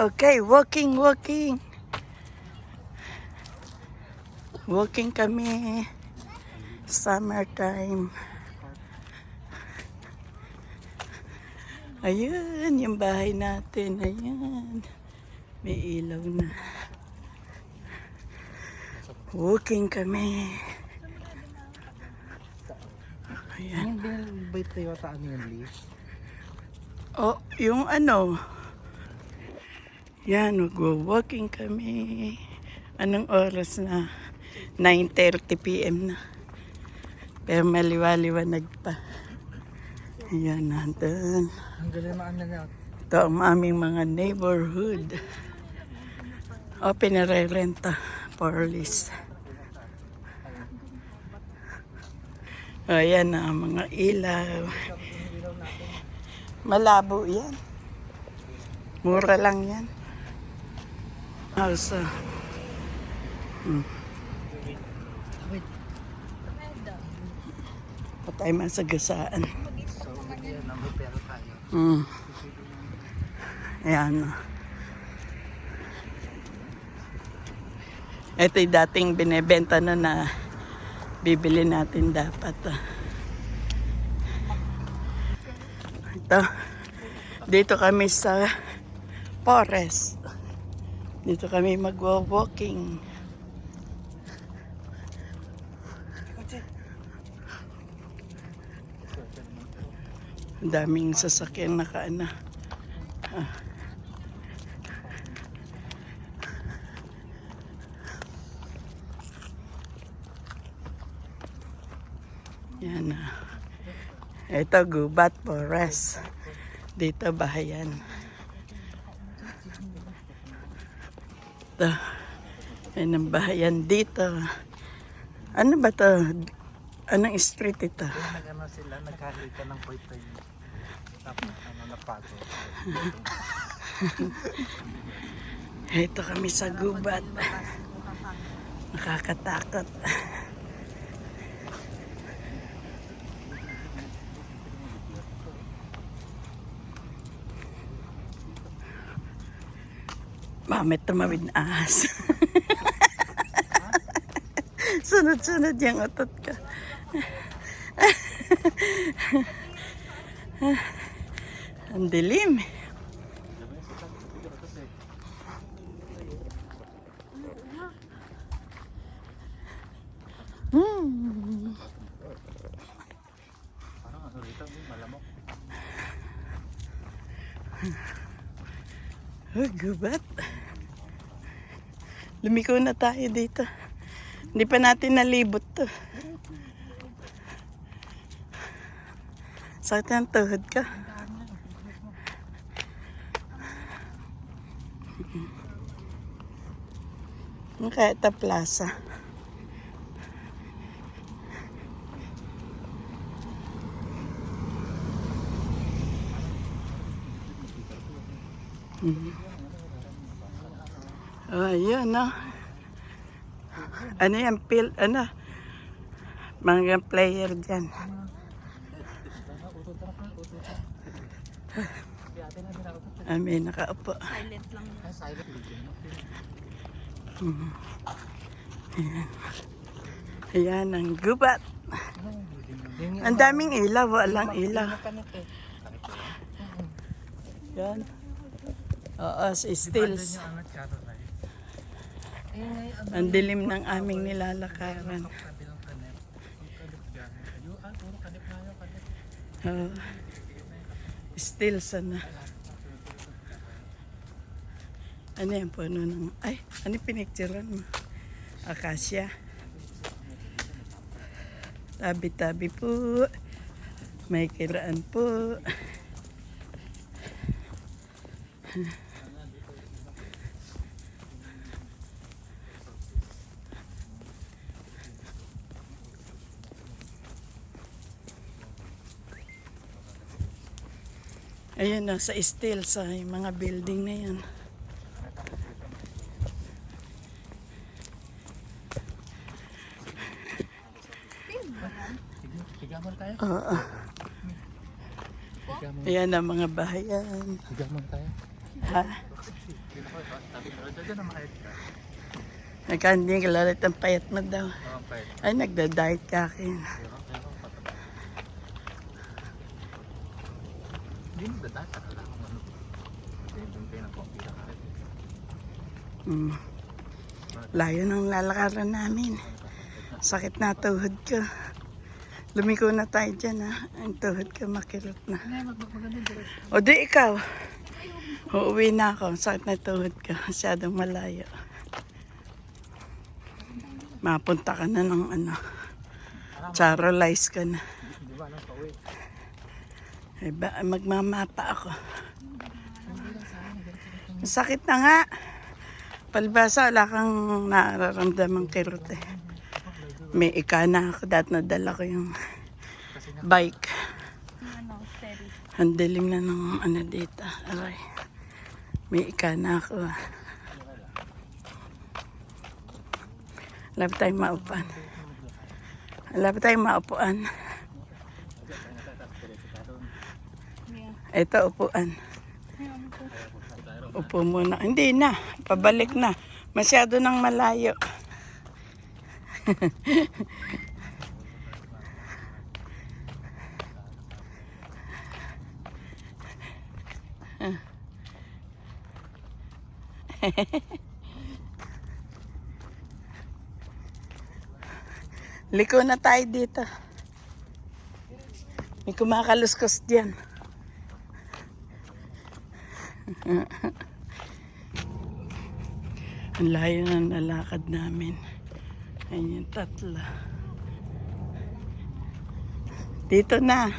Okay, walking. Walking kami. Summertime. Ayan, yung bahay natin. Ayan. May ilaw na. Walking kami. Ayan. Yung bait tayo taan yung leaf. Oh, yung ano. Yan, mag-walking kami. Anong oras na? 9:30 PM na. Pero maliwaliwanag pa. Ayan, nandun. Ang galing na ano nga. Ito ang aming mga neighborhood. O, pinarerenta for lease. Ayan na, mga ilaw. Malabo yan. Mura lang yan. Also, patay masagasaan. So, yan ang pero tayo. Ayan. Ito yung dating binebenta na bibili natin dapat. Ito. Dito kami sa forest. Dito kami mag-walking. Ang daming sasakyan nakaana. Yan na. Ito, Gubat Forest. Dito, bahayan. Ito. Yan ang bahayan dito. Ano ba to? Anong street ito? Nag-ano sila, nagkakita ng boyfriend. Tapos napago. Ito kami sa Gubat. Nakakatakot. Mamit tumawid na ahas. Sunod-sunod yung otot ko. Ang dilim. Parang ano rito, malamok. Oh, Gubat. Lumiko na tayo dito. Hindi pa natin nalibot to. Sakit ang tuhod ka. Ang kaya ito plaza. Oh, ayun, no? Ano yan? Ano? Mga player dyan. May nakaupo. Silent lang. Ayan. Ayan ang Gubat. Ang daming ilaw. Walang ilaw. Yan. Oo, stills. Ang dilim ng aming nilalakaran. Stills na. Ano yan po? Ay, ano pinicturean mo? Akasya. Tabi-tabi po. May kiraan po. Ayun na, sa steel, sa mga building na yan. Tigamon tayo? Oo. Ayan ang mga bahayan. Tigamon tayo? Ha? Dito ko, sabi ko, dyan na makahit ka. Nagkanding kalalit ang payat mo daw. Oo, pwede. Ay, nagda-diet ka akin. Pero, pataba. Hindi mo dadata ka lang kung ano. Kasi doon kayo ng kumpira ka rin. Layo ng lalakaran namin. Sakit na tuhod ko. Lumiko na tayo dyan ha. Ang tuhod ko makirot na. O di ikaw. Uuwi na ako. Sakit na tuhod ko. Masyadong malayo. Mapunta ka na ng ano. Charolize ka na. Di ba, nang pauwi? Magmamapa ako. Sakit na nga. Palibasa, wala kang nararamdamang kirot eh. May ikana ako. Dahil nadala ko yung bike. Ang dilim na ng ano dito. Aray. May ikana ako. Wala pa tayong maupuan. Wala pa tayong maupuan. Ito, upuan. Upo muna. Hindi na. Pabalik na. Masyado nang malayo. Liko na tayo dito. May kumakaluskos dyan. Ang layo ng nalakad namin. Ayun yung tatlo. Dito na.